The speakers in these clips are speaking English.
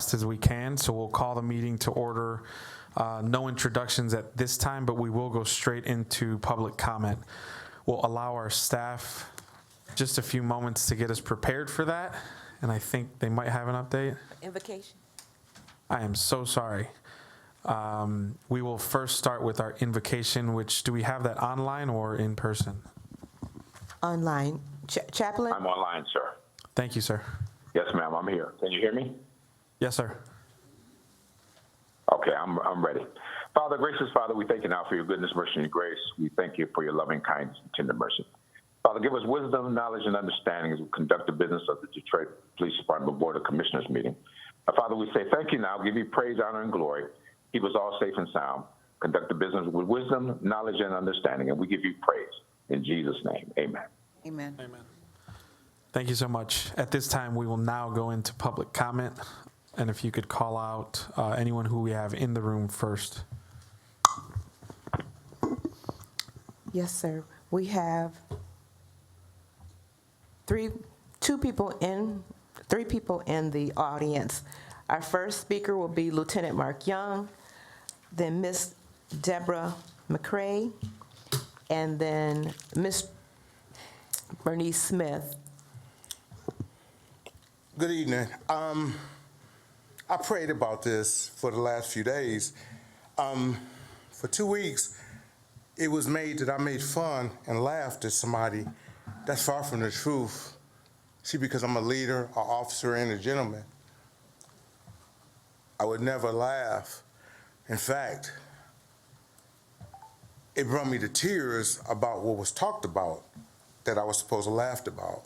fast as we can. So we'll call the meeting to order. No introductions at this time, but we will go straight into public comment. We'll allow our staff just a few moments to get us prepared for that. And I think they might have an update. Invocation. I am so sorry. We will first start with our invocation, which, do we have that online or in person? Online. Chaplain? I'm online, sir. Thank you, sir. Yes, ma'am, I'm here. Can you hear me? Yes, sir. Okay, I'm ready. Father, gracious Father, we thank you now for your goodness, mercy, and your grace. We thank you for your loving kindness and tender mercy. Father, give us wisdom, knowledge, and understanding as we conduct the business of the Detroit Police Department Board of Commissioners meeting. Father, we say thank you now, give you praise, honor, and glory. Keep us all safe and sound. Conduct the business with wisdom, knowledge, and understanding, and we give you praise. In Jesus' name, amen. Amen. Amen. Thank you so much. At this time, we will now go into public comment. And if you could call out anyone who we have in the room first. Yes, sir. We have three people in the audience. Our first speaker will be Lieutenant Mark Young, then Miss Deborah McCrae, and then Miss Bernice Smith. Good evening. I prayed about this for the last few days. For 2 weeks, it was made that I made fun and laughed at somebody. That's far from the truth. See, because I'm a leader, an officer, and a gentleman, I would never laugh. In fact, it brought me to tears about what was talked about that I was supposed to laugh about.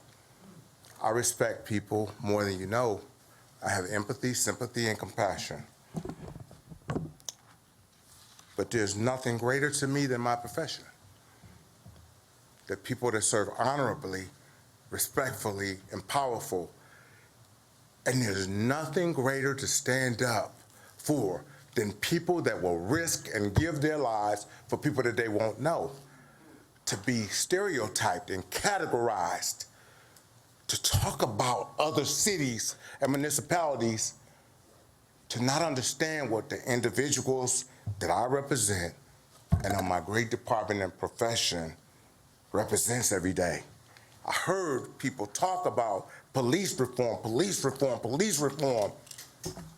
I respect people more than you know. I have empathy, sympathy, and compassion. But there's nothing greater to me than my profession. The people that serve honorably, respectfully, and powerful. And there's nothing greater to stand up for than people that will risk and give their lives for people that they won't know. To be stereotyped and categorized, to talk about other cities and municipalities, to not understand what the individuals that I represent and on my great department and profession represents every day. I heard people talk about police reform, police reform, police reform.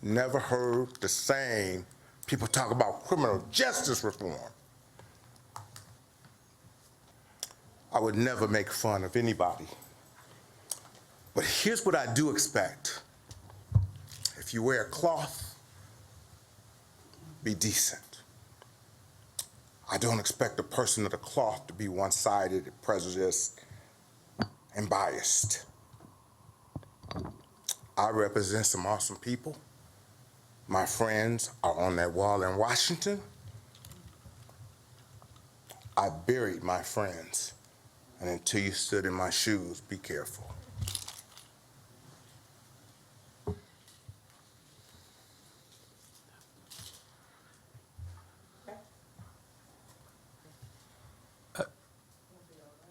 Never heard the same people talk about criminal justice reform. I would never make fun of anybody. But here's what I do expect. If you wear a cloth, be decent. I don't expect the person of the cloth to be one-sided, prejudiced, and biased. I represent some awesome people. My friends are on that wall in Washington. I buried my friends, and until you stood in my shoes, be careful.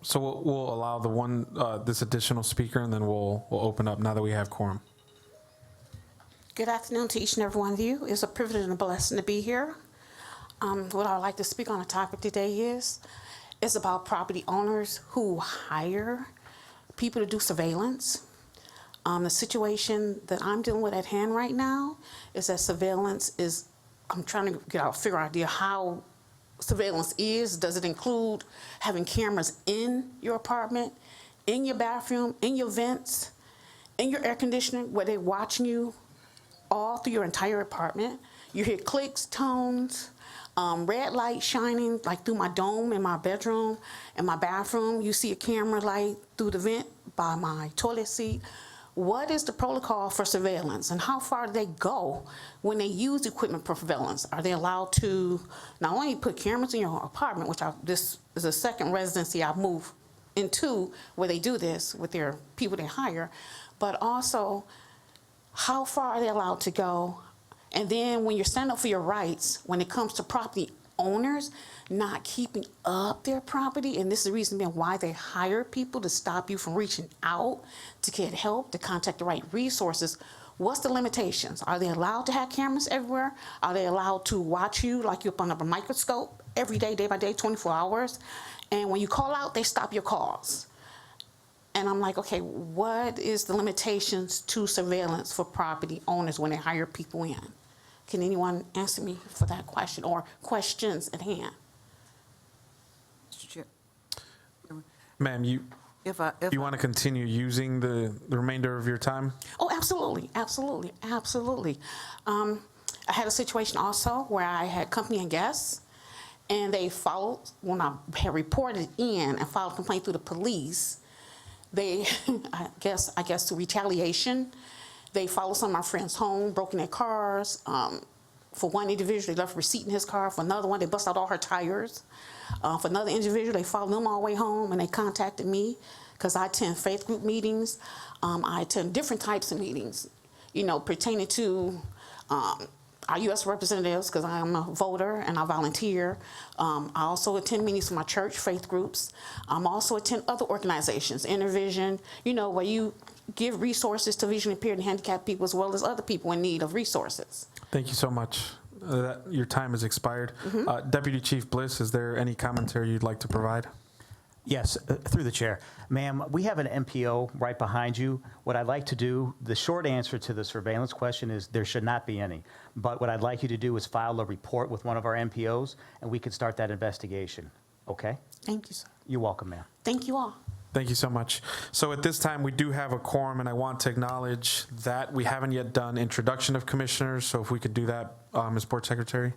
So we'll allow this additional speaker, and then we'll open up now that we have quorum. Good afternoon to each and every one of you. It's a privilege and a blessing to be here. What I'd like to speak on the topic today is about property owners who hire people to do surveillance. The situation that I'm dealing with at hand right now is that surveillance is, I'm trying to figure out how surveillance is. Does it include having cameras in your apartment, in your bathroom, in your vents, in your air conditioning, where they're watching you all through your entire apartment? You hear clicks, tones, red light shining like through my dome in my bedroom and my bathroom. You see a camera light through the vent by my toilet seat. What is the protocol for surveillance, and how far do they go when they use equipment for surveillance? Are they allowed to not only put cameras in your apartment, which this is a second residency I've moved into where they do this with their people they hire, but also how far are they allowed to go? And then when you're standing up for your rights, when it comes to property owners not keeping up their property, and this is the reason being why they hire people to stop you from reaching out to get help, to contact the right resources, What's the limitations? Are they allowed to have cameras everywhere? Are they allowed to watch you like you're up under a microscope every day, day by day, 24 hours? And when you call out, they stop your calls. And I'm like, okay, what is the limitations to surveillance for property owners when they hire people in? Can anyone answer me for that question or questions at hand? Mr. Chair, Ma'am, you want to continue using the remainder of your time? Oh, absolutely, absolutely, absolutely. I had a situation also where I had company and guests, and they followed, when I had reported in and filed a complaint through the police, they, I guess through retaliation, they followed some of my friends home, broke in their cars. For one individual, they left a receipt in his car. For another one, they busted out all her tires. For another individual, they followed them all the way home, and they contacted me because I attend faith group meetings. I attend different types of meetings, pertaining to our U.S. representatives, because I am a voter and I volunteer. I also attend meetings for my church, faith groups. I also attend other organizations, Intervision, where you give resources to visually impaired and handicapped people as well as other people in need of resources. Thank you so much. Your time has expired. Deputy Chief Bliss, is there any commentary you'd like to provide? Yes, through the chair. Ma'am, we have an MPO right behind you. What I'd like to do, the short answer to the surveillance question is there should not be any. But what I'd like you to do is file a report with one of our MPOs, and we can start that investigation. Okay? Thank you, sir. You're welcome, ma'am. Thank you all. Thank you so much. So at this time, we do have a quorum, and I want to acknowledge that we haven't yet done introduction of commissioners, so if we could do that, Ms. Board Secretary.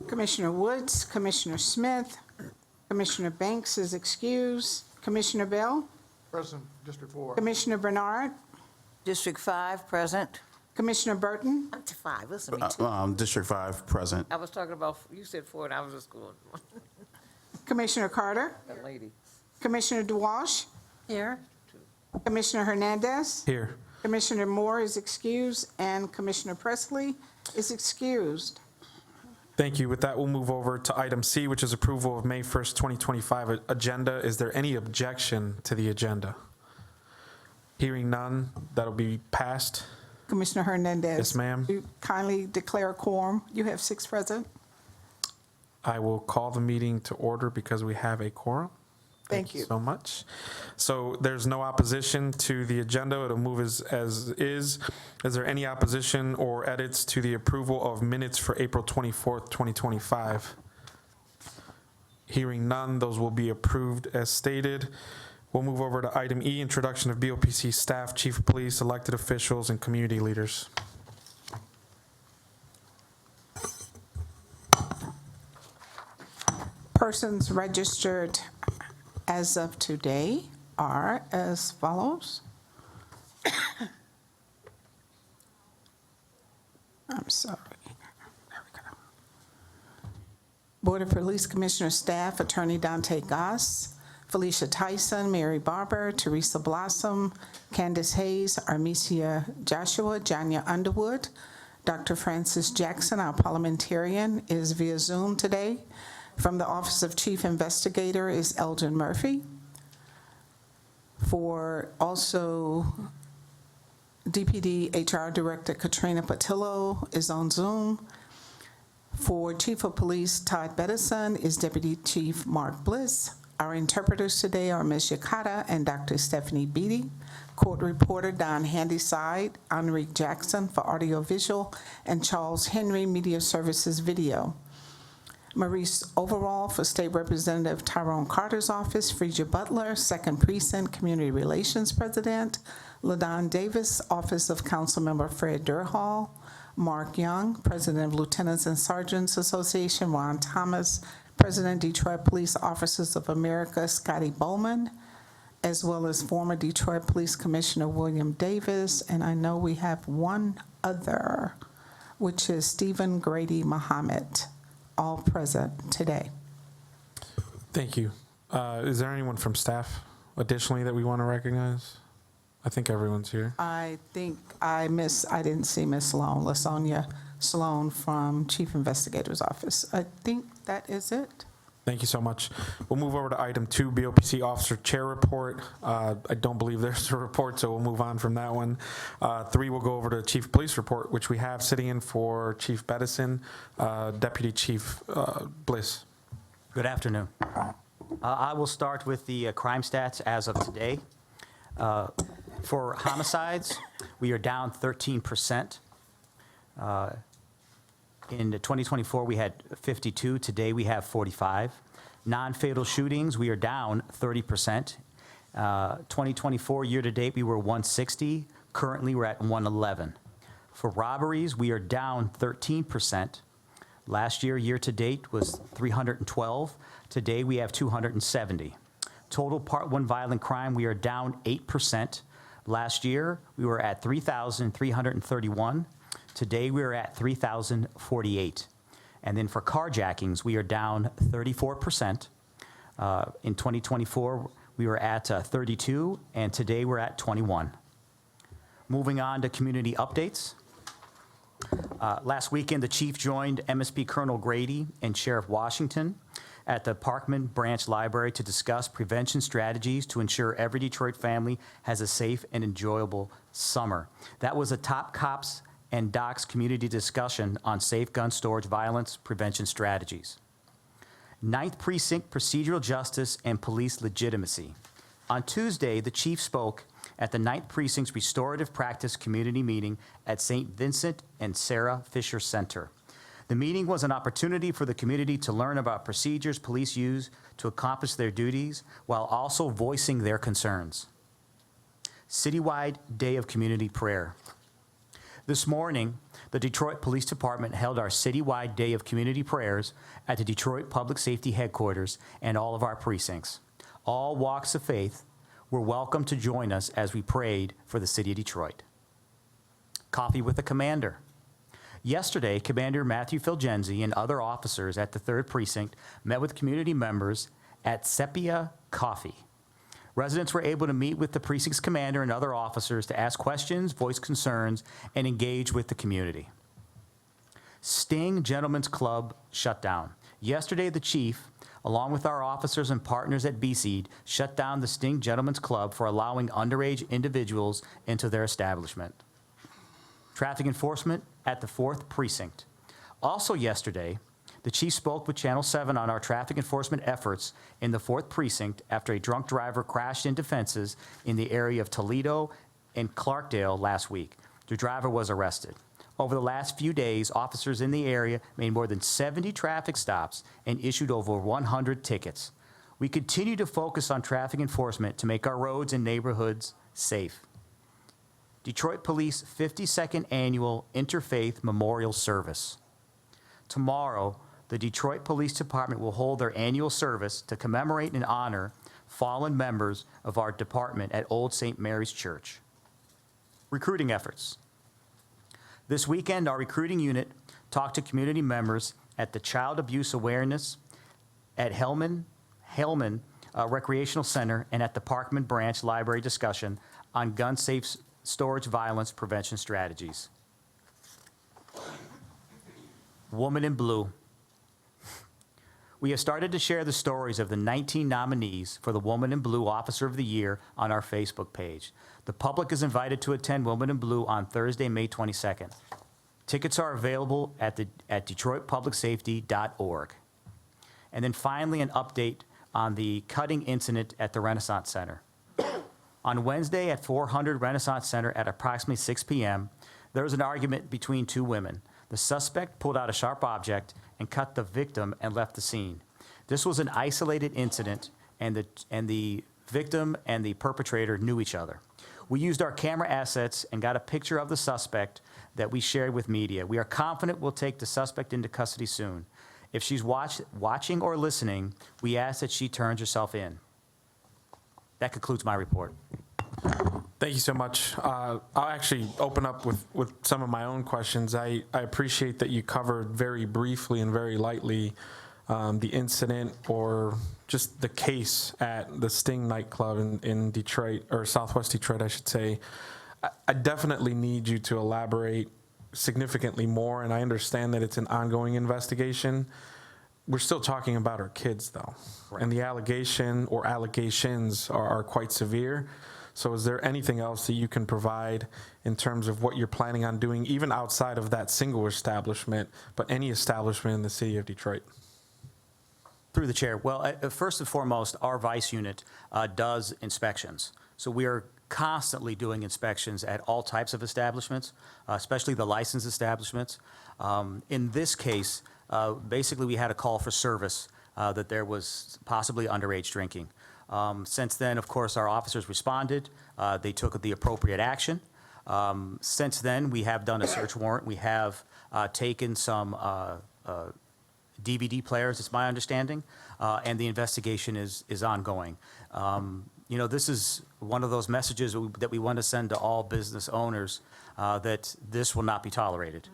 Commissioner Woods, Commissioner Smith, Commissioner Banks is excused, Commissioner Bell, Present, District 4. Commissioner Bernard, District 5, present. Commissioner Burton, Up to 5, listen to me too. District 5, present. I was talking about, you said 4 and I was just going, Commissioner Carter, that lady. Commissioner DeWalsh, Here. Commissioner Hernandez, Here. Commissioner Moore is excused, and Commissioner Presley is excused. Thank you. With that, we'll move over to item C, which is approval of May 1st, 2025 agenda. Is there any objection to the agenda? Hearing none, that'll be passed. Commissioner Hernandez. Yes, ma'am. You kindly declare a quorum. You have 6 present. I will call the meeting to order because we have a quorum. Thank you. So much. So there's no opposition to the agenda. It'll move as is. Is there any opposition or edits to the approval of minutes for April 24th, 2025? Hearing none, those will be approved as stated. We'll move over to item E, introduction of BOPC staff, chief of police, elected officials, and community leaders. Persons registered as of today are as follows. I'm sorry. There we go. Board of Police Commissioner Staff, Attorney Dante Goss, Felicia Tyson, Mary Barber, Teresa Blossom, Candace Hayes, Armesia Joshua, Janya Underwood, Dr. Francis Jackson, our parliamentarian, is via Zoom today. From the Office of Chief Investigator is Elgin Murphy. For also DPD HR Director Katrina Patillo is on Zoom. For Chief of Police Todd Bettison is Deputy Chief Mark Bliss. Our interpreters today are Ms. Yakata and Dr. Stephanie Beatty. Court reporter Don Handyside, Enrique Jackson for audiovisual, and Charles Henry, Media Services Video. Maurice Overall for State Representative Tyrone Carter's office, Frisia Butler, 2nd Precinct Community Relations President, LaDon Davis, Office of Councilmember Fred Durhall, Mark Young, President of Lieutenants and Sergeants Association, Ron Thomas, President Detroit Police Officers of America, Scotty Bowman, as well as former Detroit Police Commissioner William Davis, and I know we have one other, which is Stephen Grady Muhammad, all present today. Thank you. Is there anyone from staff additionally that we want to recognize? I think everyone's here. I think I didn't see Miss Sloan, LaSonia Sloan from Chief Investigator's Office. I think that is it. Thank you so much. We'll move over to item 2, BOPC Officer Chair Report. I don't believe there's a report, so we'll move on from that one. 3, we'll go over to Chief Police Report, which we have sitting in for Chief Bedison, Deputy Chief Bliss. Good afternoon. I will start with the crime stats as of today. For homicides, we are down 13%. In 2024, we had 52. Today, we have 45. Non-fatal shootings, we are down 30%. 2024 year-to-date, we were 160. Currently, we're at 111. For robberies, we are down 13%. Last year, year-to-date, was 312. Today, we have 270. Total Part 1 violent crime, we are down 8%. Last year, we were at 3,331. Today, we are at 3,048. And then for carjackings, we are down 34%. In 2024, we were at 32, and today we're at 21. Moving on to community updates. Last weekend, the chief joined MSP Colonel Grady and Sheriff Washington at the Parkman Branch Library to discuss prevention strategies to ensure every Detroit family has a safe and enjoyable summer. That was a Top Cops and Docs community discussion on safe gun storage violence prevention strategies. 9th Precinct Procedural Justice and Police Legitimacy. On Tuesday, the chief spoke at the 9th Precinct's Restorative Practice Community Meeting at St. Vincent and Sarah Fisher Center. The meeting was an opportunity for the community to learn about procedures police use to accomplish their duties while also voicing their concerns. Citywide Day of Community Prayer. This morning, the Detroit Police Department held our citywide day of community prayers at the Detroit Public Safety Headquarters and all of our precincts. All walks of faith were welcome to join us as we prayed for the city of Detroit. Coffee with the Commander. Yesterday, Commander Matthew Filgenzi and other officers at the 3rd Precinct met with community members at Sepia Coffee. Residents were able to meet with the precinct's commander and other officers to ask questions, voice concerns, and engage with the community. Sting Gentlemen's Club shut down. Yesterday, the chief, along with our officers and partners at BC, shut down the Sting Gentlemen's Club for allowing underage individuals into their establishment. Traffic enforcement at the 4th Precinct. Also yesterday, the chief spoke with Channel 7 on our traffic enforcement efforts in the 4th Precinct after a drunk driver crashed into fences in the area of Toledo and Clarkdale last week. The driver was arrested. Over the last few days, officers in the area made more than 70 traffic stops and issued over 100 tickets. We continue to focus on traffic enforcement to make our roads and neighborhoods safe. Detroit Police 52nd Annual Interfaith Memorial Service. Tomorrow, the Detroit Police Department will hold their annual service to commemorate and honor fallen members of our department at Old St. Mary's Church. Recruiting efforts. This weekend, our recruiting unit talked to community members at the Child Abuse Awareness at Hellman Recreational Center and at the Parkman Branch Library discussion on gun safe storage violence prevention strategies. Woman in Blue. We have started to share the stories of the 19 nominees for the Woman in Blue Officer of the Year on our Facebook page. The public is invited to attend Woman in Blue on Thursday, May 22nd. Tickets are available at detroitpublicsafety.org. And then finally, an update on the cutting incident at the Renaissance Center. On Wednesday at 400 Renaissance Center at approximately 6 p.m., there was an argument between two women. The suspect pulled out a sharp object and cut the victim and left the scene. This was an isolated incident, and the victim and the perpetrator knew each other. We used our camera assets and got a picture of the suspect that we shared with media. We are confident we'll take the suspect into custody soon. If she's watching or listening, we ask that she turns herself in. That concludes my report. Thank you so much. I'll actually open up with some of my own questions. I appreciate that you covered very briefly and very lightly the incident or just the case at the Sting nightclub in Detroit, or Southwest Detroit, I should say. I definitely need you to elaborate significantly more, and I understand that it's an ongoing investigation. we're still talking about our kids, though. And the allegation or allegations are quite severe. So is there anything else that you can provide in terms of what you're planning on doing, even outside of that single establishment, but any establishment in the city of Detroit? Through the chair. Well, first and foremost, our vice unit does inspections. So we are constantly doing inspections at all types of establishments, especially the licensed establishments. In this case, basically we had a call for service that there was possibly underage drinking. Since then, of course, our officers responded. They took the appropriate action. Since then, we have done a search warrant. We have taken some DVD players, it's my understanding, and the investigation is ongoing. You know, this is one of those messages that we want to send to all business owners, that this will not be tolerated.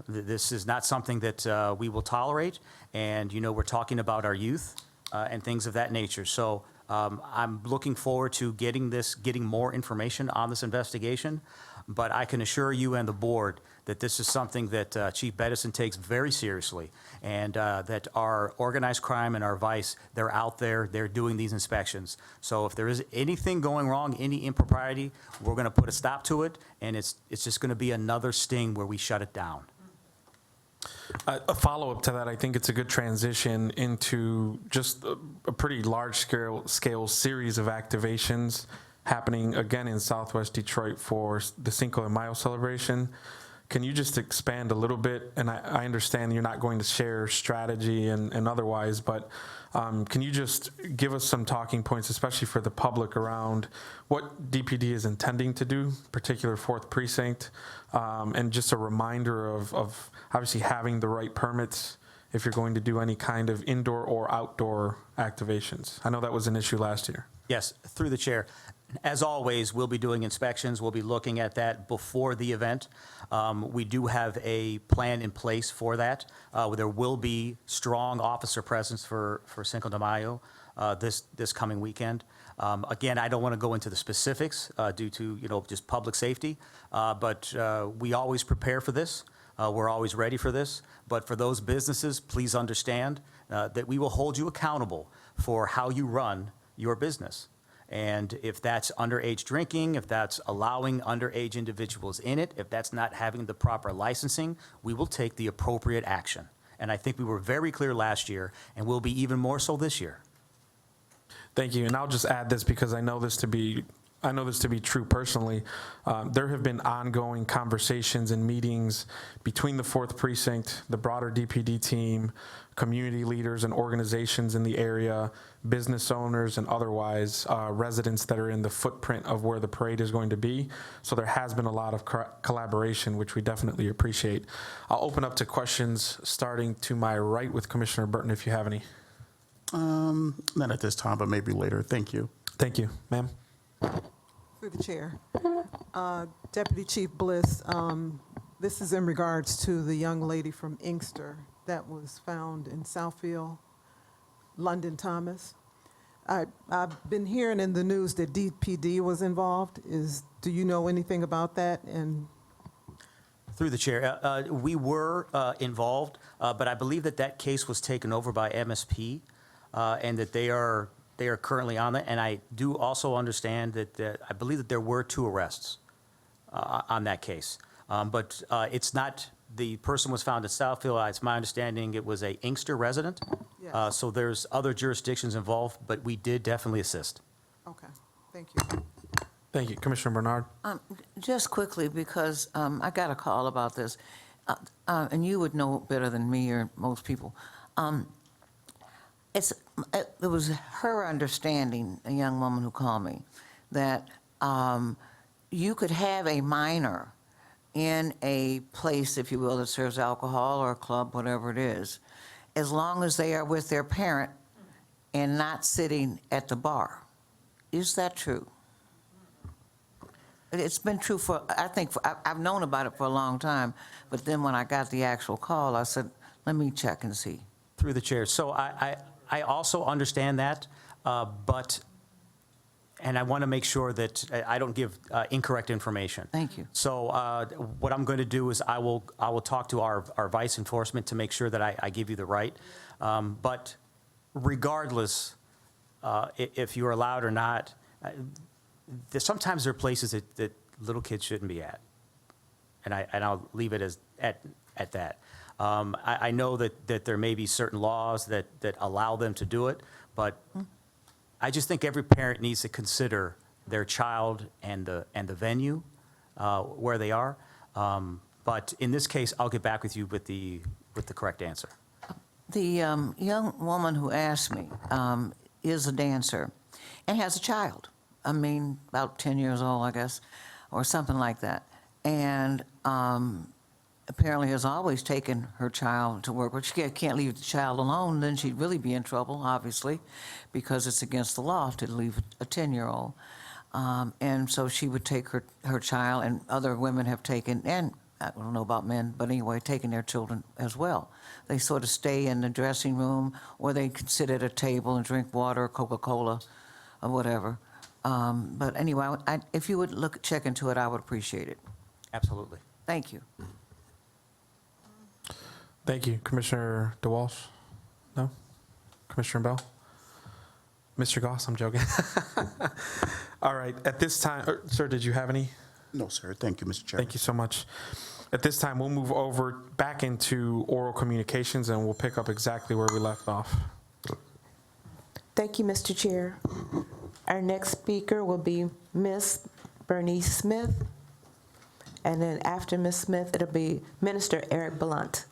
This is not something that we will tolerate, and, you know, we're talking about our youth and things of that nature. So I'm looking forward to getting more information on this investigation, but I can assure you and the board that this is something that Chief Bedison takes very seriously, and that our organized crime and our vice, they're out there, they're doing these inspections. So if there is anything going wrong, any impropriety, we're going to put a stop to it, and it's just going to be another sting where we shut it down. A follow-up to that, I think it's a good transition into just a pretty large-scale series of activations happening again in Southwest Detroit for the Cinco de Mayo celebration. Can you just expand a little bit? And I understand you're not going to share strategy and otherwise, but can you just give us some talking points, especially for the public, around what DPD is intending to do, particular 4th Precinct, and just a reminder of obviously having the right permits if you're going to do any kind of indoor or outdoor activations? I know that was an issue last year. Yes, through the chair. As always, we'll be doing inspections. We'll be looking at that before the event. We do have a plan in place for that. There will be strong officer presence for Cinco de Mayo this coming weekend. Again, I don't want to go into the specifics due to, you know, just public safety, but we always prepare for this. We're always ready for this. But for those businesses, please understand that we will hold you accountable for how you run your business. And if that's underage drinking, if that's allowing underage individuals in it, if that's not having the proper licensing, we will take the appropriate action. And I think we were very clear last year, and we'll be even more so this year. Thank you. And I'll just add this because I know this to be true personally. There have been ongoing conversations and meetings between the 4th Precinct, the broader DPD team, community leaders and organizations in the area, business owners and otherwise, residents that are in the footprint of where the parade is going to be. So there has been a lot of collaboration, which we definitely appreciate. I'll open up to questions starting to my right with Commissioner Burton, if you have any. Not at this time, but maybe later. Thank you. Thank you, ma'am. Through the chair. Deputy Chief Bliss, this is in regards to the young lady from Inkster that was found in Southfield, London Thomas. I've been hearing in the news that DPD was involved. Do you know anything about that? And Through the chair, we were involved, but I believe that case was taken over by MSP, and that they are currently on that. And I do also understand that I believe that there were 2 arrests on that case. But it's not, the person was found in Southfield. It's my understanding it was a Inkster resident. Yes. So there's other jurisdictions involved, but we did definitely assist. Okay, thank you. Thank you. Commissioner Bernard. Just quickly, because I got a call about this, and you would know better than me or most people. It was her understanding, a young woman who called me, that you could have a minor in a place, if you will, that serves alcohol or a club, whatever it is, as long as they are with their parent and not sitting at the bar. Is that true? It's been true for, I think, I've known about it for a long time, but then when I got the actual call, I said, let me check and see. Through the chair. So I also understand that, but and I want to make sure that I don't give incorrect information. Thank you. So what I'm going to do is I will talk to our vice enforcement to make sure that I give you the right. But regardless, if you're allowed or not, sometimes there are places that little kids shouldn't be at, and I'll leave it at that. I know that there may be certain laws that allow them to do it, but I just think every parent needs to consider their child and the venue where they are. But in this case, I'll get back with you with the correct answer. The young woman who asked me is a dancer and has a child. I mean, about 10 years old, I guess, or something like that. And apparently has always taken her child to work, but she can't leave the child alone, then she'd really be in trouble, obviously, because it's against the law to leave a 10-year-old. And so she would take her child, and other women have taken, and I don't know about men, but anyway, taking their children as well. They sort of stay in the dressing room, or they can sit at a table and drink water or Coca-Cola or whatever. But anyway, if you would check into it, I would appreciate it. Absolutely. Thank you. Thank you. Commissioner DeWalsh? No? Commissioner Bell? Mr. Goss, I'm joking. All right, at this time, sir, did you have any? No, sir. Thank you, Mr. Chairman. Thank you so much. At this time, we'll move over back into oral communications, and we'll pick up exactly where we left off. Thank you, Mr. Chair. Our next speaker will be Ms. Bernice Smith, and then after Ms. Smith, it'll be Minister Eric Blunt.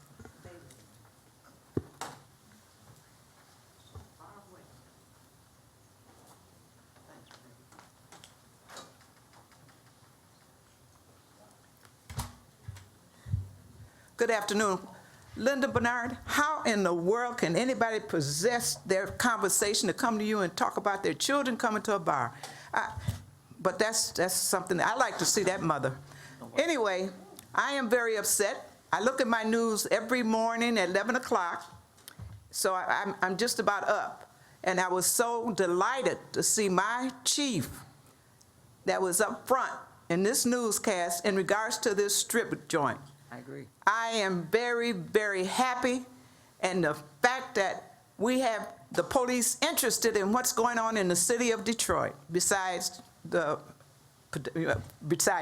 Good afternoon. Linda Bernard, how in the world can anybody possess their conversation to come to you and talk about their children coming to a bar? But that's something, I like to see that mother. Anyway, I am very upset. I look at my news every morning at 11 o'clock, so I'm just about up. And I was so delighted to see my chief that was up front in this newscast in regards to this strip joint. I agree. I am very, very happy, and the fact that we have the police interested in what's going on in the city of Detroit, besides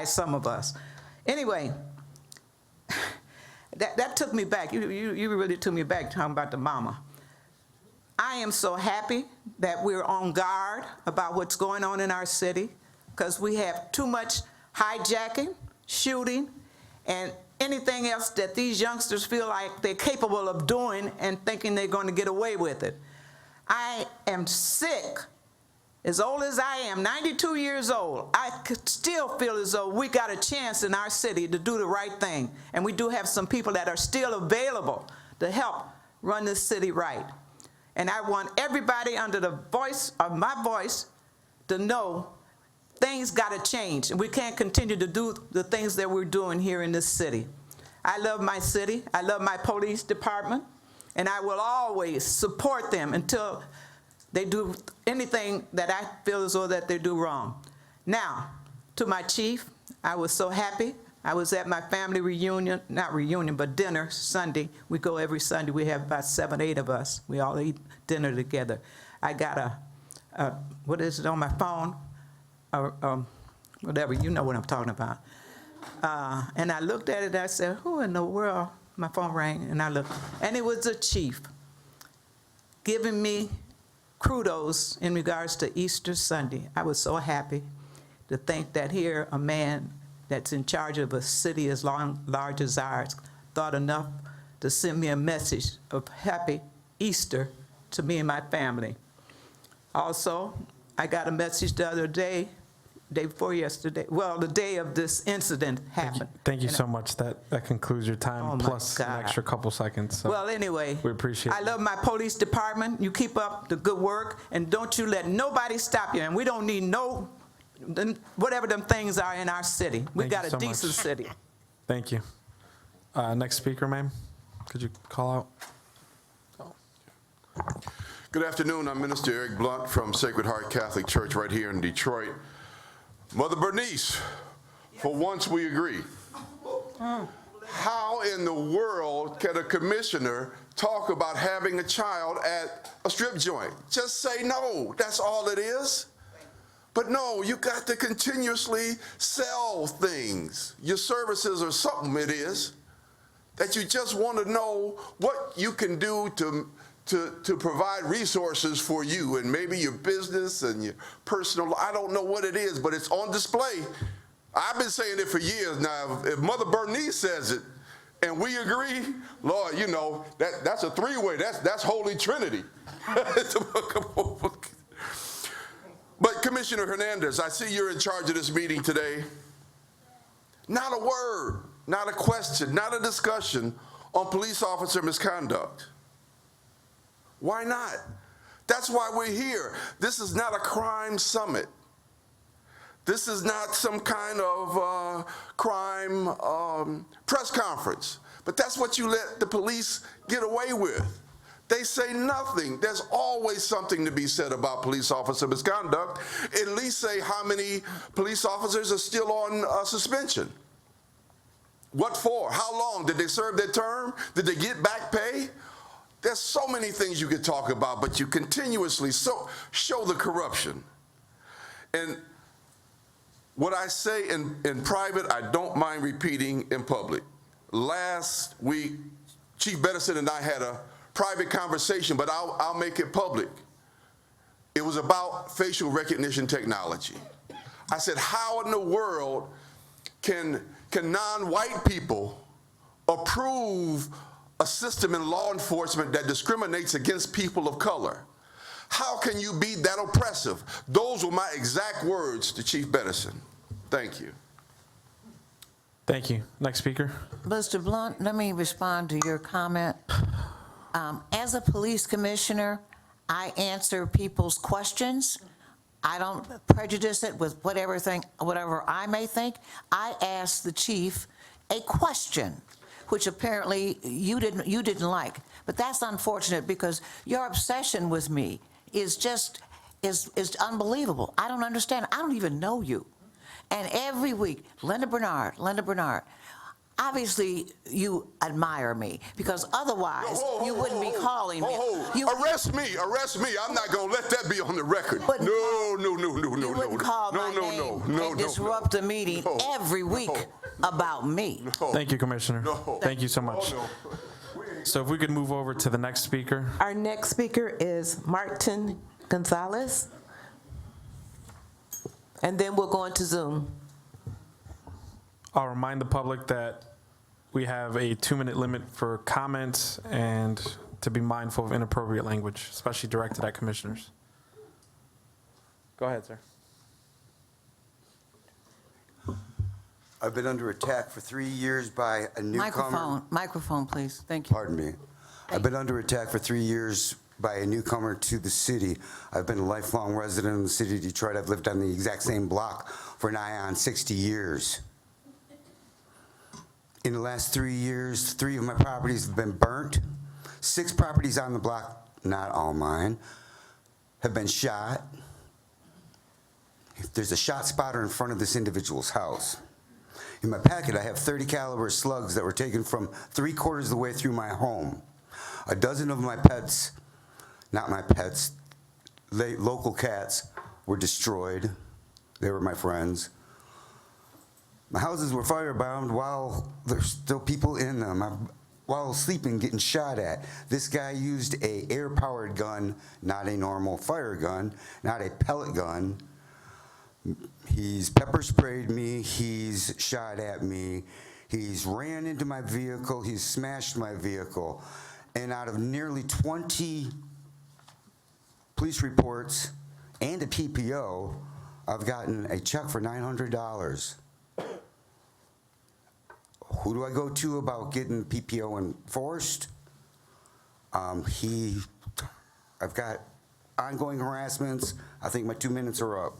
some of us. Anyway, that took me back. You really took me back talking about the mama. I am so happy that we're on guard about what's going on in our city, because we have too much hijacking, shooting, and anything else that these youngsters feel like they're capable of doing and thinking they're going to get away with it. I am sick. As old as I am, 92 years old, I could still feel as though we got a chance in our city to do the right thing. And we do have some people that are still available to help run this city right. And I want everybody under the voice of my voice to know things got to change, and we can't continue to do the things that we're doing here in this city. I love my city. I love my police department, and I will always support them until they do anything that I feel as though that they do wrong. Now, to my chief, I was so happy. I was at my family reunion, not reunion, but dinner Sunday. We go every Sunday. We have about 7, 8 of us. We all eat dinner together. I got what is it on my phone? Whatever, you know what I'm talking about. And I looked at it and I said, who in the world? My phone rang and I looked, and it was the chief giving me kudos in regards to Easter Sunday. I was so happy to think that here a man that's in charge of a city as large as ours thought enough to send me a message of happy Easter to me and my family. Also, I got a message the other day before yesterday, well, the day of this incident happened. Thank you so much. That concludes your time, Oh, my plus an God. extra couple seconds. So Well, anyway, we appreciate I it. love my police department. You keep up the good work, and don't you let nobody stop you. And we don't need whatever them things are in our city. We Thank got you a so much. decent city. Thank you. Next speaker, ma'am. Could you call out? Good afternoon. I'm Minister Eric Blunt from Sacred Heart Catholic Church right here in Detroit. Mother Bernice, for once we agree. How in the world can a commissioner talk about having a child at a strip joint? Just say no. That's all it is. But no, you got to continuously sell things, your services or something it is, that you just want to know what you can do to provide resources for you and maybe your business and your personal, I don't know what it is, but it's on display. I've been saying it for years now. If Mother Bernice says it and we agree, Lord, you know, that's a three-way. That's Holy Trinity. But Commissioner Hernandez, I see you're in charge of this meeting today. Not a word, not a question, not a discussion on police officer misconduct. Why not? That's why we're here. This is not a crime summit. This is not some kind of crime press conference. But that's what you let the police get away with. They say nothing. There's always something to be said about police officer misconduct. At least say how many police officers are still on suspension. What for? How long? Did they serve their term? Did they get back pay? There's so many things you could talk about, but you continuously show the corruption. And what I say in private, I don't mind repeating in public. Last week, Chief Bedison and I had a private conversation, but I'll make it public. It was about facial recognition technology. I said, how in the world can non-white people approve a system in law enforcement that discriminates against people of color? How can you be that oppressive? Those were my exact words to Chief Bedison. Thank you. Thank you. Next speaker. Mr. Blunt, let me respond to your comment. As a police commissioner, I answer people's questions. I don't prejudice it with whatever I may think. I ask the chief a question, which apparently you didn't like. But that's unfortunate because your obsession with me is unbelievable. I don't understand. I don't even know you. And every week, Linda Bernard. Obviously, you admire me because otherwise you wouldn't be calling me. Arrest me. I'm not going to let that be on the record. But No. You wouldn't call my name and disrupt the meeting every week about me. Thank you, Commissioner. No. Thank you so much. So if we could move over to the next speaker. Our next speaker is Martin Gonzalez. And then we'll go into Zoom. I'll remind the public that we have a 2-minute limit for comments and to be mindful of inappropriate language, especially directed at commissioners. Go ahead, sir. I've been under attack for 3 years by a newcomer. Microphone, please. Thank you. Pardon me. I've been under attack for 3 years by a newcomer to the city. I've been a lifelong resident of the city of Detroit. I've lived on the exact same block for nigh on 60 years. In the last 3 years, 3 of my properties have been burnt. 6 properties on the block, not all mine, have been shot. There's a shot spotter in front of this individual's house. In my packet, I have 30 caliber slugs that were taken from 3/4 of the way through my home. A dozen of my pets, not my pets, local cats, were destroyed. They were my friends. My houses were firebombed while there's still people in them. While sleeping, getting shot at. This guy used a air-powered gun, not a normal fire gun, not a pellet gun. He's pepper sprayed me, he's shot at me, he's ran into my vehicle, he's smashed my vehicle. And out of nearly 20 police reports and a PPO, I've gotten a check for $900. Who do I go to about getting PPO enforced? I've got ongoing harassments. I think my 2 minutes are up.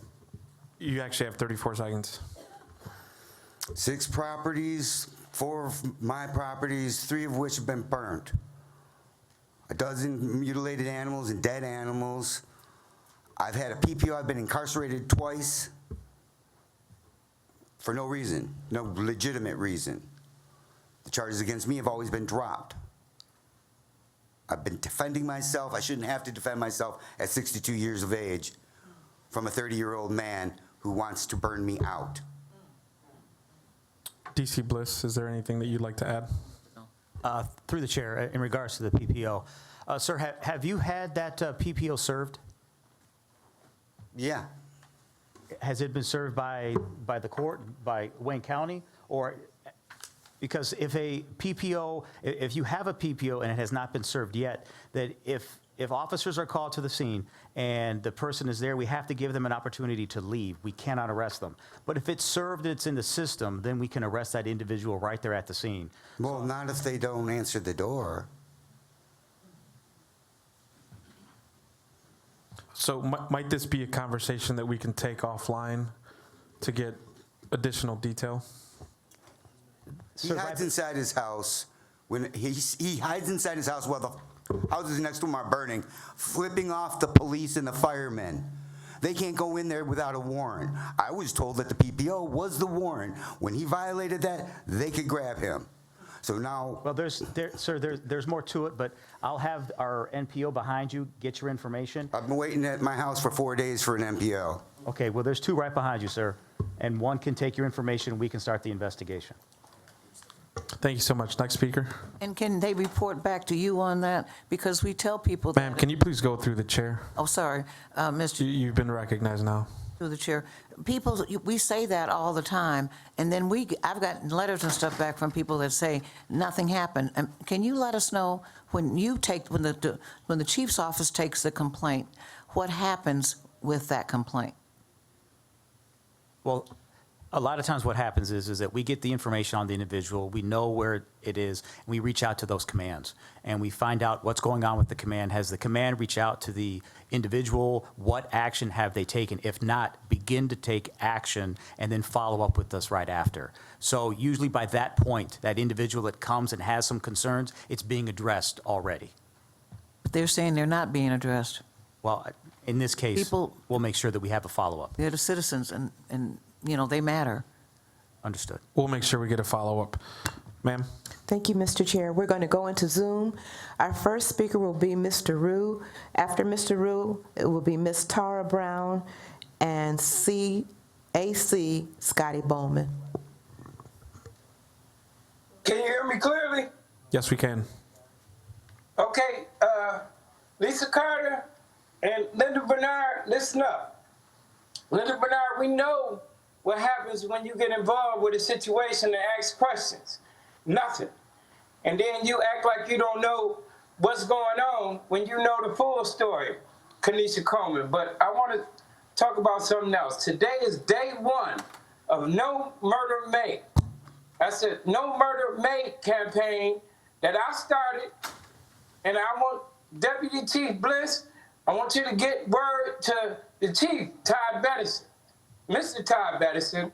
You actually have 34 seconds. 6 properties, 4 of my properties, 3 of which have been burnt. a dozen mutilated animals and dead animals. I've had a PPO. I've been incarcerated twice for no reason, no legitimate reason. The charges against me have always been dropped. I've been defending myself. I shouldn't have to defend myself at 62 years of age from a 30-year-old man who wants to burn me out. DC Bliss, is there anything that you'd like to add? Through the chair, in regards to the PPO. Sir, have you had that PPO served? Yeah. Has it been served by the court, by Wayne County? Or, because if a PPO, if you have a PPO and it has not been served yet, that if officers are called to the scene and the person is there, we have to give them an opportunity to leave. We cannot arrest them. But if it's served, it's in the system, then we can arrest that individual right there at the scene. Well, not if they don't answer the door. So might this be a conversation that we can take offline to get additional detail? He hides inside his house. When he hides inside his house while the houses next to him are burning, flipping off the police and the firemen. They can't go in there without a warrant. I was told that the PPO was the warrant. When he violated that, they could grab him. So now, Well, there's more to it, but I'll have our NPO behind you, get your information. I've been waiting at my house for 4 days for an NPO. Okay, well, there's two right behind you, sir, and one can take your information, we can start the investigation. Thank you so much. Next speaker. And can they report back to you on that? Because we tell people that. Ma'am, can you please go through the chair? Oh, sorry, Mr. You've been recognized now. Through the chair. People, we say that all the time, and then I've gotten letters and stuff back from people that say nothing happened. Can you let us know when the chief's office takes the complaint, what happens with that complaint? Well, a lot of times what happens is that we get the information on the individual, we know where it is, and we reach out to those commands, and we find out what's going on with the command. Has the command reached out to the individual? What action have they taken? If not, begin to take action and then follow up with us right after. So usually by that point, that individual that comes and has some concerns, it's being addressed already. But they're saying they're not being addressed. Well, in this case, People- we'll make sure that we have a follow-up. They're the citizens, and they matter. Understood. We'll make sure we get a follow-up. Ma'am? Thank you, Mr. Chair. We're going to go into Zoom. Our first speaker will be Mr. Rue. After Mr. Rue, it will be Ms. Tara Brown and CAC Scotty Bowman. Can you hear me clearly? Yes, we can. Okay, Lisa Carter and Linda Bernard, listen up. Linda Bernard, we know what happens when you get involved with a situation and ask questions. Nothing. And then you act like you don't know what's going on when you know the full story, Kanisha Coleman. But I want to talk about something else. Today is day one of No Murder May. That's a No Murder May campaign that I started. And I want Deputy Chief Bliss, I want you to get word to the Chief, Todd Bettison, Mr. Todd Bettison,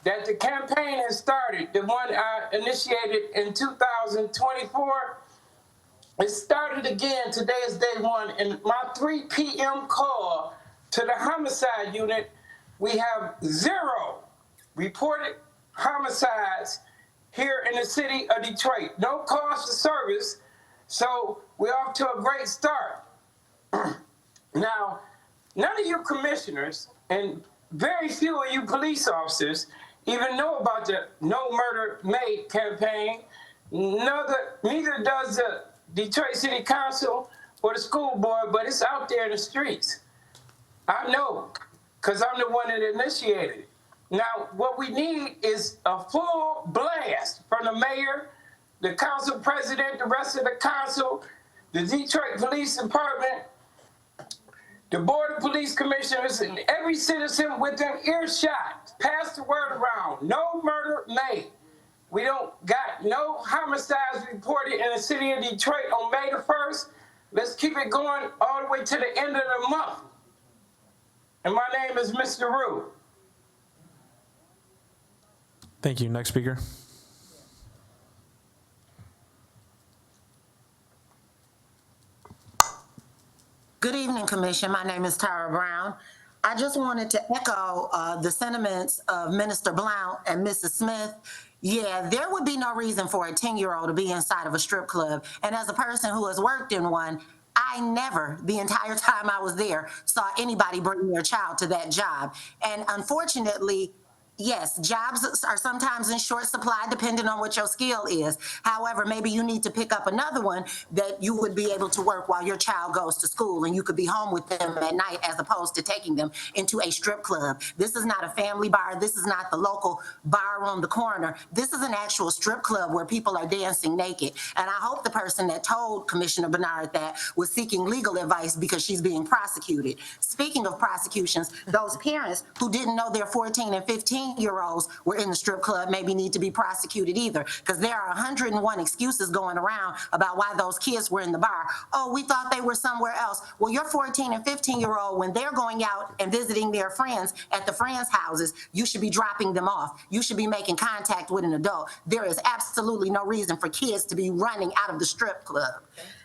that the campaign has started, the one I initiated in 2024. It started again. Today is day one. And my 3 p.m. call to the homicide unit, we have 0 reported homicides here in the city of Detroit. No calls for service. So we're off to a great start. Now, none of you commissioners and very few of you police officers even know about the No Murder May campaign. Neither does the Detroit City Council or the school board, but it's out there in the streets. I know, because I'm the one that initiated it. Now, what we need is a full blast from the mayor, the council president, the rest of the council, the Detroit Police Department, the Board of Police Commissioners, and every citizen within earshot. Pass the word around. No murder made. We don't got no homicides reported in the city of Detroit on May the 1st. Let's keep it going all the way to the end of the month. And my name is Mr. Rue. Thank you. Next speaker. Commission. My name is Tara Brown. I just wanted to echo the sentiments of Minister Blount and Mrs. Smith. Yeah, there would be no reason for a 10-year-old to be inside of a strip club. And as a person who has worked in one, I never, the entire time I was there, saw anybody bring their child to that job. And unfortunately, yes, jobs are sometimes in short supply depending on what your skill is. However, maybe you need to pick up another one that you would be able to work while your child goes to school and you could be home with them at night as opposed to taking them into a strip club. This is not a family bar. This is not the local bar on the corner. This is an actual strip club where people are dancing naked. And I hope the person that told Commissioner Bernard that was seeking legal advice because she's being prosecuted. Speaking of prosecutions, those parents who didn't know their 14 and 15-year-olds were in the strip club maybe need to be prosecuted either, because there are 101 excuses going around about why those kids were in the bar. Oh, we thought they were somewhere else. Well, your 14 and 15-year-old, when they're going out and visiting their friends at the friends' houses, you should be dropping them off. You should be making contact with an adult. There is absolutely no reason for kids to be running out of the strip club.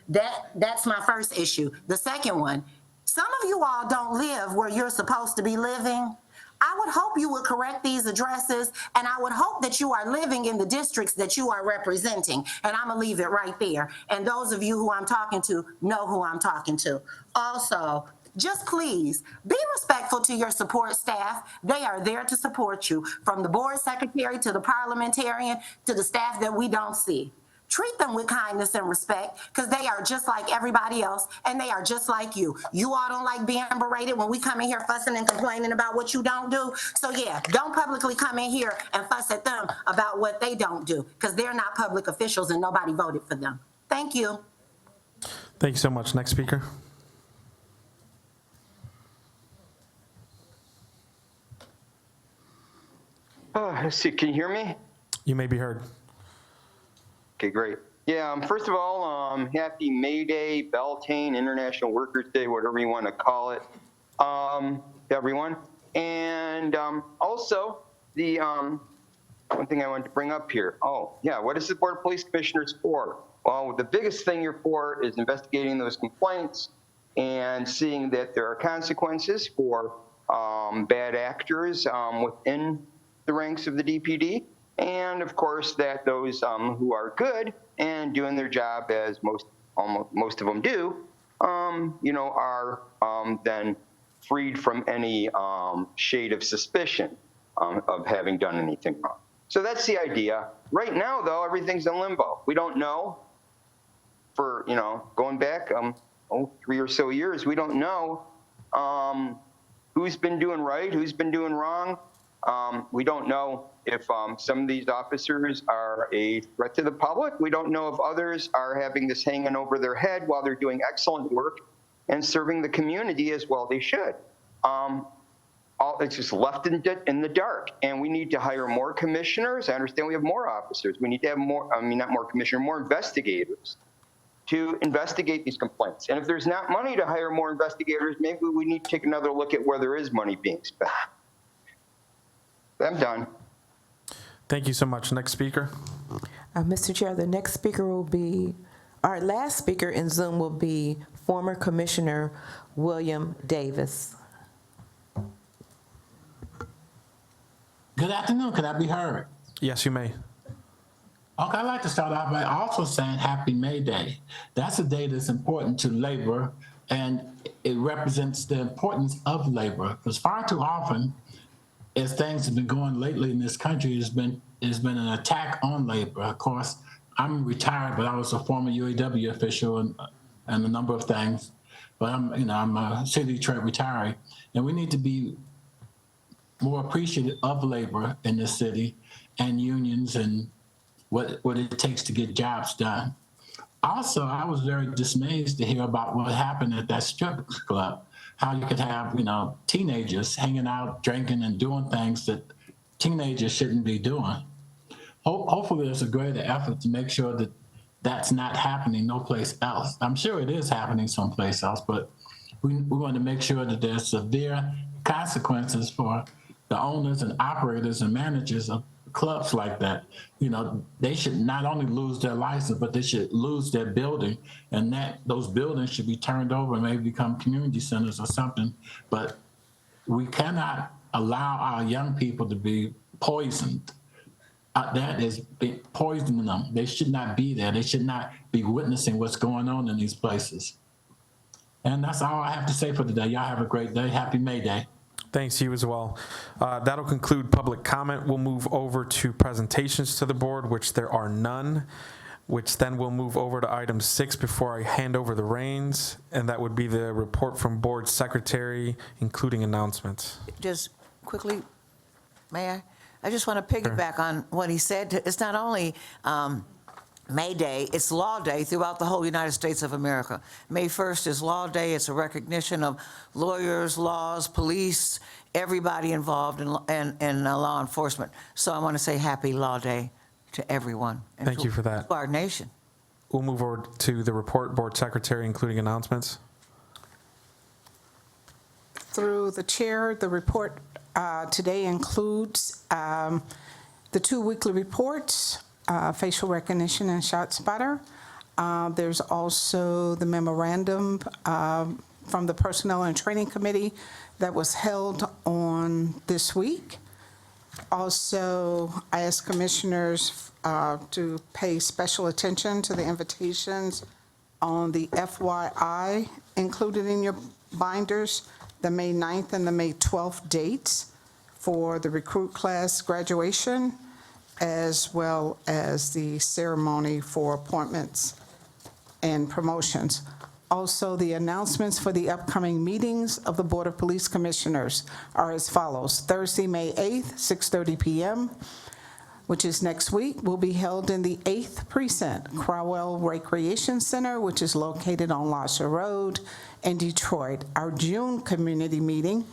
That's my first issue. The second one, some of you all don't live where you're supposed to be living. I would hope you would correct these addresses, and I would hope that you are living in the districts that you are representing. And I'm gonna leave it right there. And those of you who I'm talking to know who I'm talking to. Also, just please be respectful to your support staff. They are there to support you, from the board secretary to the parliamentarian to the staff that we don't see. Treat them with kindness and respect, because they are just like everybody else, and they are just like you. You all don't like being berated when we come in here fussing and complaining about what you don't do. So yeah, don't publicly come in here and fuss at them about what they don't do, because they're not public officials and nobody voted for them. Thank you. Thank you so much. Next speaker. Let's see, can you hear me? You may be heard. Okay, great. Yeah, first of all, happy May Day, Beltane, International Workers' Day, whatever you want to call it, to everyone. And also, the one thing I wanted to bring up here. Oh, yeah, what is the Board of Police Commissioners for? Well, the biggest thing you're for is investigating those complaints and seeing that there are consequences for bad actors within the ranks of the DPD. And of course, that those who are good and doing their job, as most of them do, are then freed from any shade of suspicion of having done anything wrong. So that's the idea. Right now, though, everything's in limbo. We don't know. For going back 3 or so years, we don't know who's been doing right, who's been doing wrong. We don't know if some of these officers are a threat to the public. We don't know if others are having this hanging over their head while they're doing excellent work and serving the community as well they should. It's just left in the dark, and we need to hire more commissioners. I understand we have more officers. We need to have more, not more commissioners, more investigators to investigate these complaints. And if there's not money to hire more investigators, maybe we need to take another look at where there is money being spent. I'm done. Thank you so much. Next speaker. Mr. Chair, the next speaker will be, our last speaker in Zoom will be former Commissioner William Davis. Good afternoon. Could I be heard? Yes, you may. Okay, I'd like to start off by also saying Happy May Day. That's a day that's important to labor, and it represents the importance of labor, because far too often, as things have been going lately in this country, there's been an attack on labor. Of course, I'm retired, but I was a former UAW official and a number of things. But I'm a city Detroit retiree, and we need to be more appreciative of labor in this city and unions and what it takes to get jobs done. Also, I was very dismayed to hear about what happened at that strip club. How you could have, teenagers hanging out, drinking, and doing things that teenagers shouldn't be doing. Hopefully, there's a greater effort to make sure that that's not happening no place else. I'm sure it is happening someplace else, but we want to make sure that there's severe consequences for the owners and operators and managers of clubs like that, they should not only lose their license, but they should lose their building, and those buildings should be turned over and maybe become community centers or something. But we cannot allow our young people to be poisoned. That is poisoning them. They should not be there. They should not be witnessing what's going on in these places. And that's all I have to say for today. Y'all have a great day. Happy May Day. Thanks, you as well. That'll conclude public comment. We'll move over to presentations to the board, which there are none, which then we'll move over to item 6 before I hand over the reins, and that would be the report from board secretary, including announcements. Just quickly, may I just want to piggyback on what he said. It's not only May Day, it's Law Day throughout the whole United States of America. May 1st is Law Day. It's a recognition of lawyers, laws, police, everybody involved in law enforcement. So I want to say happy Law Day to everyone. And Thank you for that. To our nation. We'll move over to the report, board secretary, including announcements. Through the chair, the report today includes the 2 weekly reports, facial recognition and ShotSpotter. There's also the memorandum from the Personnel and Training Committee that was held on this week. Also, I ask commissioners to pay special attention to the invitations on the FYI included in your binders, the May 9th and the May 12th dates for the recruit class graduation, as well as the ceremony for appointments and promotions. Also, the announcements for the upcoming meetings of the Board of Police Commissioners are as follows. Thursday, May 8th, 6:30 p.m., which is next week, will be held in the 8th Precinct, Crowell Recreation Center, which is located on Lasher Road in Detroit. Our June community meeting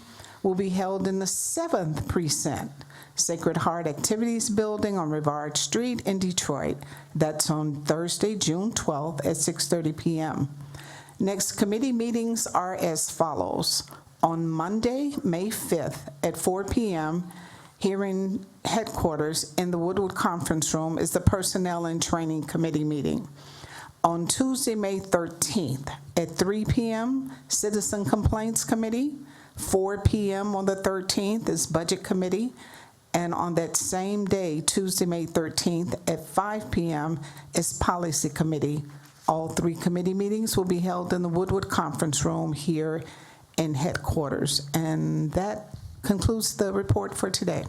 will be held in the 7th Precinct, Sacred Heart Activities Building on Rivard Street in Detroit. That's on Thursday, June 12th at 6:30 p.m. Next committee meetings are as follows. On Monday, May 5th at 4 p.m., here in headquarters in the Woodward Conference Room is the Personnel and Training Committee meeting. On Tuesday, May 13th at 3 p.m., Citizen Complaints Committee. 4 p.m. on the 13th is Budget Committee. And on that same day, Tuesday, May 13th at 5 p.m. is Policy Committee. All 3 committee meetings will be held in the Woodward Conference Room here in headquarters. And that concludes the report for today.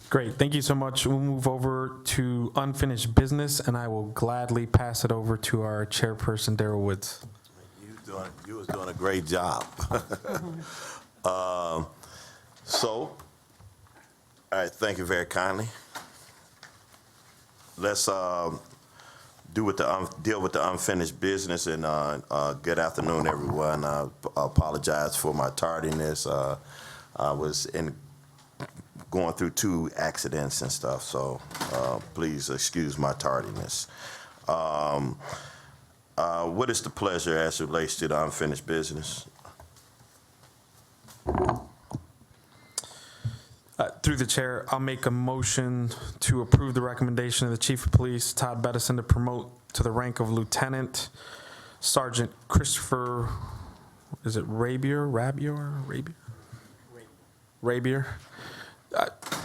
Great, thank you so much. We'll move over to unfinished business, and I will gladly pass it over to our chairperson, Darrell Woods. You was doing a great job. All right, thank you very kindly. Let's deal with the unfinished business, and good afternoon, everyone. I apologize for my tardiness. I was going through 2 accidents and stuff, so please excuse my tardiness. What is the pleasure as it relates to the unfinished business? Through the chair, I'll make a motion to approve the recommendation of the Chief of Police, Todd Bettison, to promote to the rank of Lieutenant Sergeant Christopher, is it Rabier?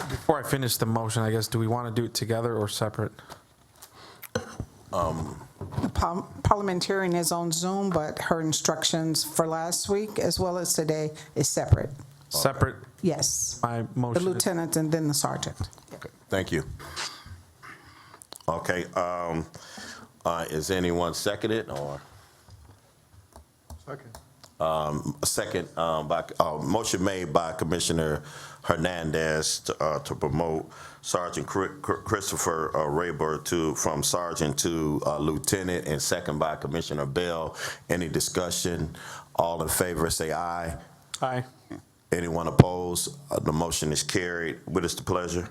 Before I finish the motion, I guess, do we want to do it together or separate? The parliamentarian is on Zoom, but her instructions for last week as well as today is separate. Separate? Yes. My motion. The lieutenant and then the sergeant. Okay, thank you. Okay, is anyone seconded or? Second motion made by Commissioner Hernandez to promote Sergeant Christopher Rayburn from sergeant to lieutenant, and second by Commissioner Bell. Any discussion? All in favor, say aye. Aye. Anyone opposed? The motion is carried. What is the pleasure?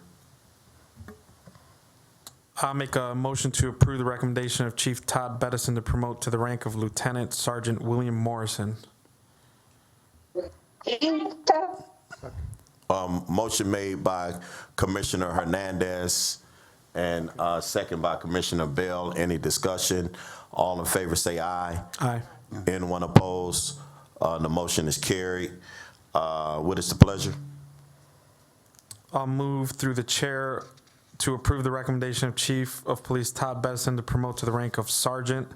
I'll make a motion to approve the recommendation of Chief Todd Bettison to promote to the rank of Lieutenant Sergeant William Morrison. Motion made by Commissioner Hernandez and second by Commissioner Bell. Any discussion? All in favor say aye. Aye. Anyone opposed? The motion is carried. What is the pleasure? I'll move through the chair to approve the recommendation of Chief of Police Todd Bettison to promote to the rank of sergeant,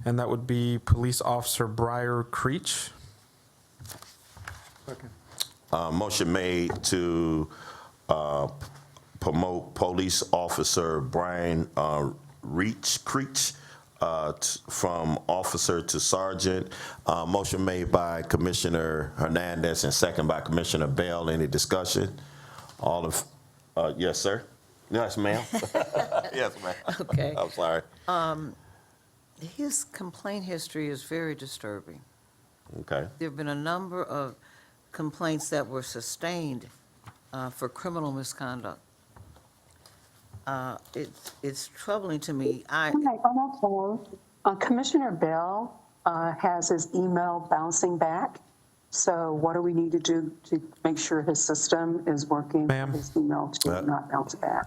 and that would be Police Officer Briar Creech. Motion made to promote Police Officer Brian Creech from officer to sergeant. Motion made by Commissioner Hernandez and second by Commissioner Bell. Any discussion? All of, yes, sir. Yes, ma'am. Yes, ma'am. Okay. I'm sorry. His complaint history is very disturbing. Okay. There have been a number of complaints that were sustained for criminal misconduct. It's troubling to me. Commissioner Bell has his email bouncing back. So what do we need to do to make sure his system is working? Ma'am? His email to not bounce back.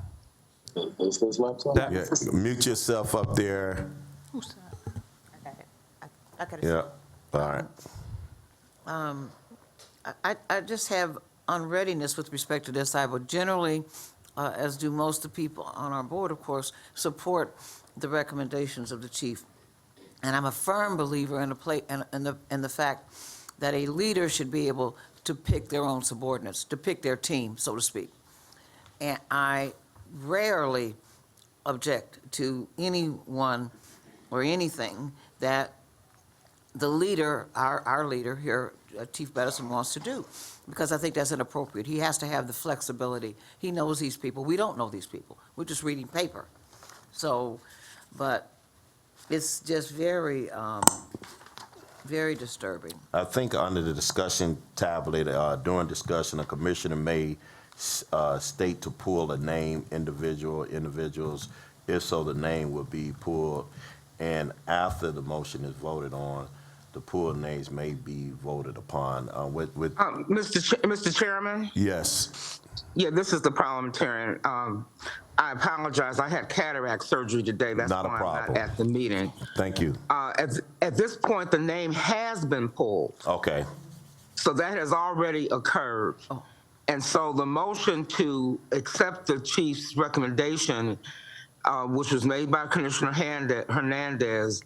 Yeah, mute yourself up there. Who's that? I got it. Yeah. All right. I just have unreadiness with respect to this. I would generally, as do most of the people on our board, of course, support the recommendations of the chief. And I'm a firm believer in the fact that a leader should be able to pick their own subordinates, to pick their team, so to speak. And I rarely object to anyone or anything that the leader, our leader here, Chief Bettison, wants to do, because I think that's inappropriate. He has to have the flexibility. He knows these people. We don't know these people. We're just reading paper. So, but it's just very, very disturbing. I think under the discussion tablet, during discussion, a commissioner may state to pull a name, individuals, if so, the name will be pulled. And after the motion is voted on, the pulled names may be voted upon. Mr. Chairman? Yes. Yeah, this is the parliamentarian. I apologize. I had cataract surgery today. That's Not a why problem. I'm not at the meeting. Thank you. At this point, the name has been pulled. Okay. So that has already occurred. And so the motion to accept the chief's recommendation, which was made by Commissioner Hernandez,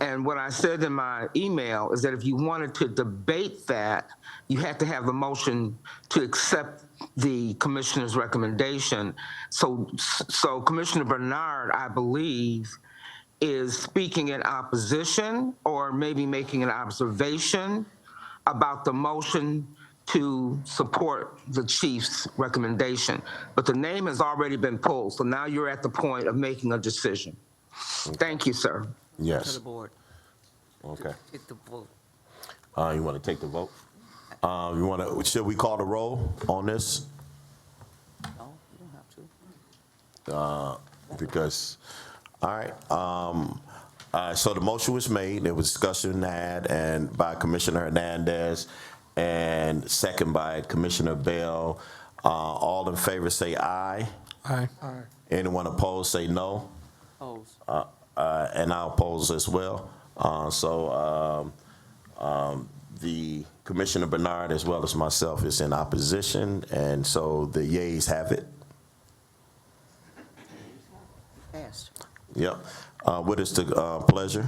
and what I said in my email is that if you wanted to debate that, you had to have the motion to accept the commissioner's recommendation. So Commissioner Bernard, I believe, is speaking in opposition or maybe making an observation about the motion to support the chief's recommendation. But the name has already been pulled, so now you're at the point of making a decision. Thank you, sir. Yes. To the board. Okay. Take the vote. You want to take the vote? Should we call the roll on this? No, you don't have to. Because, all right. So the motion was made, there was discussion had, and by Commissioner Hernandez, and second by Commissioner Bell. All in favor say aye. Aye. Anyone opposed say no. Oppose. And I'll oppose as well. The Commissioner Bernard, as well as myself, is in opposition, and so the yeas have it. Passed. Yep. What is the pleasure?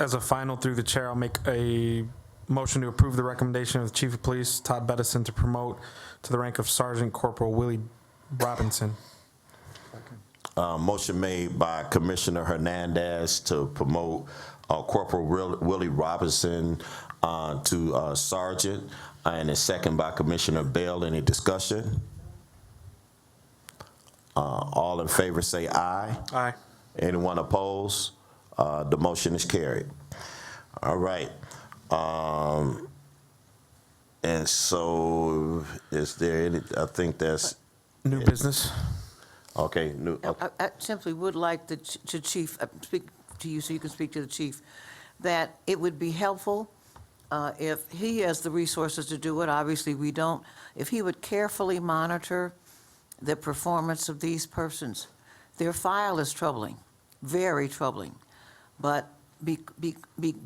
As a final, through the chair, I'll make a motion to approve the recommendation of the Chief of Police, Todd Bettison, to promote to the rank of Sergeant Corporal Willie Robinson. Motion made by Commissioner Hernandez to promote Corporal Willie Robinson to Sergeant, and a second by Commissioner Bell. Any discussion? All in favor say aye. Aye. Anyone opposed? The motion is carried. All right. And so is there any, I think that's new business. Okay. New. Okay. I simply would like the Chief, speak to you so you can speak to the Chief, that it would be helpful if he has the resources to do it, obviously we don't, if he would carefully monitor the performance of these persons. Their file is troubling, very troubling. But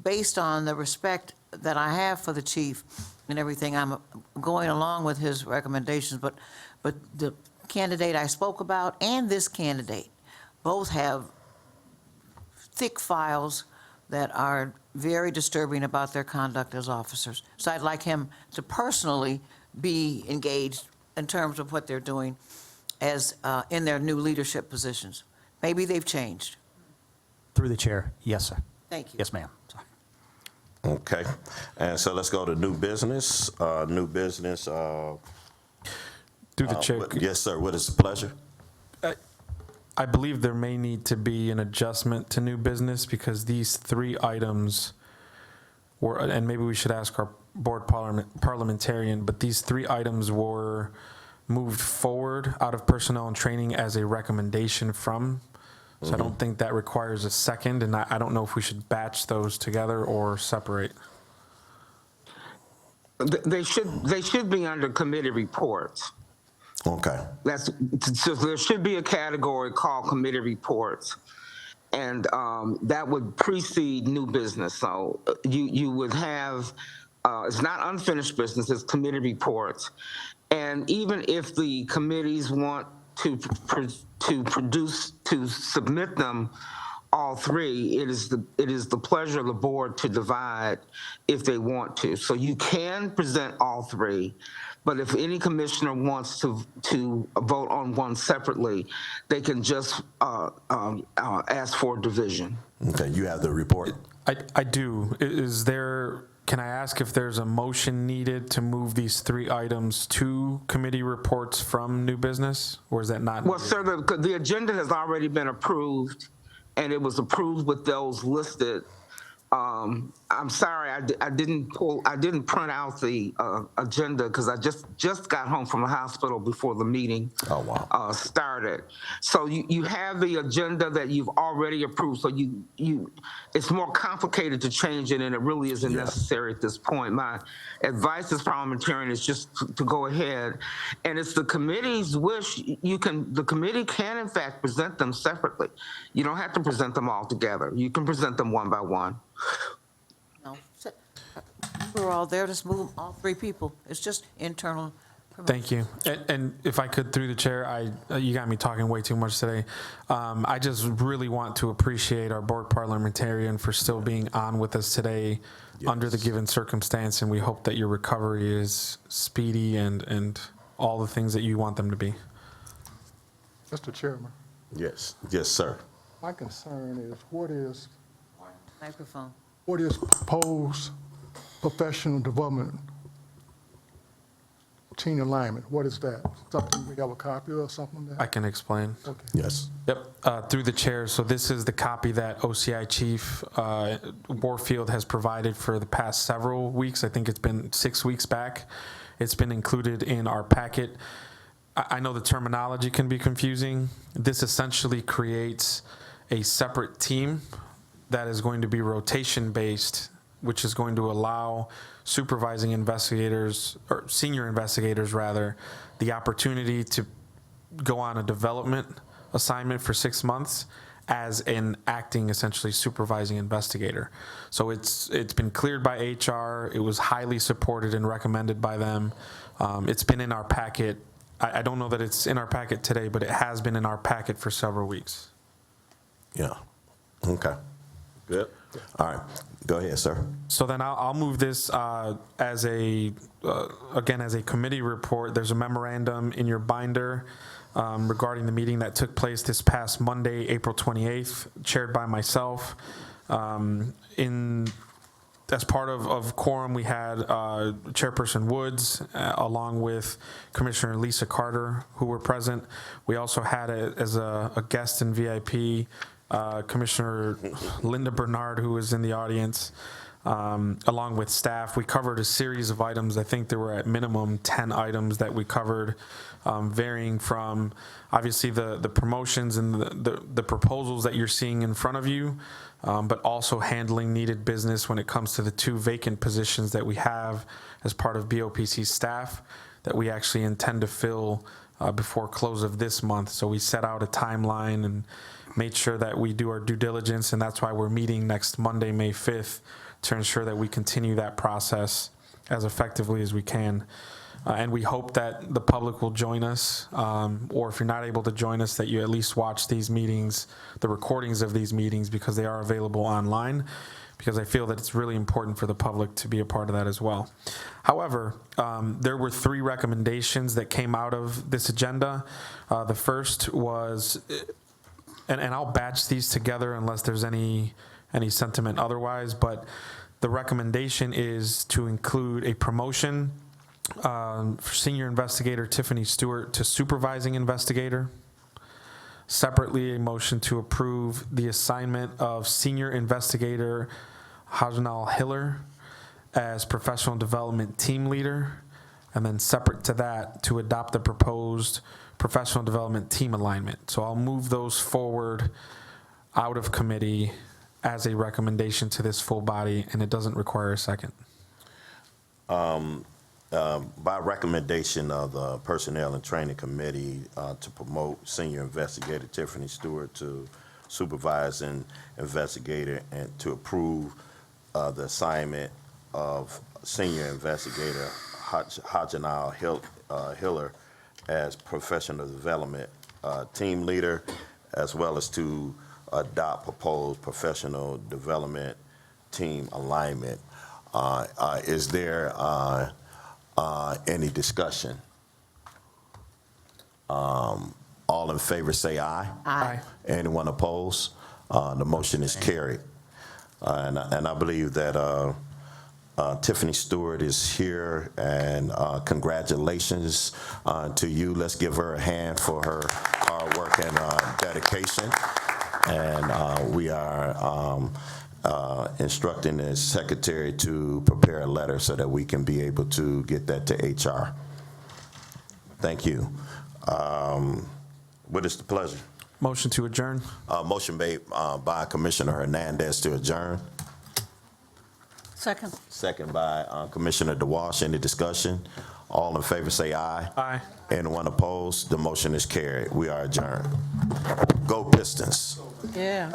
based on the respect that I have for the chief and everything, I'm going along with his recommendations. But the candidate I spoke about and this candidate both have thick files that are very disturbing about their conduct as officers. So I'd like him to personally be engaged in terms of what they're doing as in their new leadership positions. Maybe they've changed. Through the chair, yes, sir. Thank you. Yes, ma'am. Sorry. Okay, and so let's go to new business. New business. Through the chair. Yes, sir. What is the pleasure? I believe there may need to be an adjustment to new business because these 3 items were, and maybe we should ask our board parliamentarian, but these 3 items were moved forward out of personnel and training as a recommendation from. So I don't think that requires a second, and I don't know if we should batch those together or separate. They should be under committee reports. Okay. So there should be a category called committee reports, and that would precede new business. So you would have, it's not unfinished business, it's committee reports. And even if the committees want to submit them, all 3, it is the pleasure of the board to divide if they want to. So you can present all 3, but if any commissioner wants to vote on one separately, they can just ask for division. Okay, you have the report. I do. Is there? Can I ask if there's a motion needed to move these 3 items to committee reports from new business, or is that not needed? Well, sir, the agenda has already been approved, and it was approved with those listed. I'm sorry, I didn't print out the agenda because I just got home from the hospital before the meeting started. So you have the agenda that you've already approved. So it's more complicated to change it, and it really isn't necessary at this point. My advice as parliamentarian is just to go ahead, and it's the committee's wish. The committee can in fact present them separately. You don't have to present them all together. You can present them one by one. No, we're all there to move all 3 people. It's just internal. Thank you. And if I could, through the chair, you got me talking way too much today. I just really want to appreciate our board parliamentarian for still being on with us today under the given circumstance, and we hope that your recovery is speedy and all the things that you want them to be. Mr. Chairman. Yes. Yes, sir. My concern is what is proposed professional development senior lineman? What is that? Something we have a copy of or something like that? I can explain. Okay. Yes. Yep. Through the chair. So this is the copy that OCI Chief Warfield has provided for the past several weeks. I think it's been 6 weeks back. It's been included in our packet. I know the terminology can be confusing. This essentially creates a separate team that is going to be rotation based, which is going to allow supervising investigators, or senior investigators rather, the opportunity to go on a development assignment for 6 months as an acting, essentially supervising investigator. So it's been cleared by HR. It was highly supported and recommended by them. It's been in our packet. I don't know that it's in our packet today, but it has been in our packet for several weeks. Yeah. Okay. Good. All right. Go ahead, sir. So then I'll move this as a committee report. There's a memorandum in your binder regarding the meeting that took place this past Monday, April 28th, chaired by myself. As part of quorum, we had Chairperson Woods along with Commissioner Lisa Carter, who were present. We also had as a guest in VIP Commissioner Linda Bernard, who was in the audience. along with staff. We covered a series of items. I think there were at minimum 10 items that we covered, varying from obviously the promotions and the proposals that you're seeing in front of you, but also handling needed business when it comes to the 2 vacant positions that we have as part of BOPC staff that we actually intend to fill before close of this month. So we set out a timeline and made sure that we do our due diligence, and that's why we're meeting next Monday, May 5th, to ensure that we continue that process as effectively as we can. And we hope that the public will join us, or if you're not able to join us, that you at least watch these meetings, the recordings of these meetings, because they are available online, because I feel that it's really important for the public to be a part of that as well. However, there were 3 recommendations that came out of this agenda. The first was, and I'll batch these together unless there's any sentiment otherwise, but the recommendation is to include a promotion for Senior Investigator Tiffany Stewart to Supervising Investigator. Separately, a motion to approve the assignment of Senior Investigator Hajnal Hiller as Professional Development Team Leader. And then separate to that, to adopt the proposed Professional Development Team alignment. So I'll move those forward out of committee as a recommendation to this full body, and it doesn't require a second. By recommendation of the Personnel and Training Committee to promote Senior Investigator Tiffany Stewart to Supervising Investigator, and to approve the assignment of Senior Investigator Hajnal Hiller as Professional Development Team Leader, as well as to adopt proposed Professional Development Team alignment. Is there any discussion? All in favor say aye. Aye. Anyone opposed? The motion is carried. And I believe that Tiffany Stewart is here, and congratulations to you. Let's give her a hand for her hard work and dedication. And we are instructing the secretary to prepare a letter so that we can be able to get that to HR. Thank you. What is the pleasure? Motion to adjourn. Motion made by Commissioner Hernandez to adjourn. Second. Second by Commissioner DeWalsh. Any discussion? All in favor say aye. Aye. Anyone opposed? The motion is carried. We are adjourned. Go Pistons. Yeah.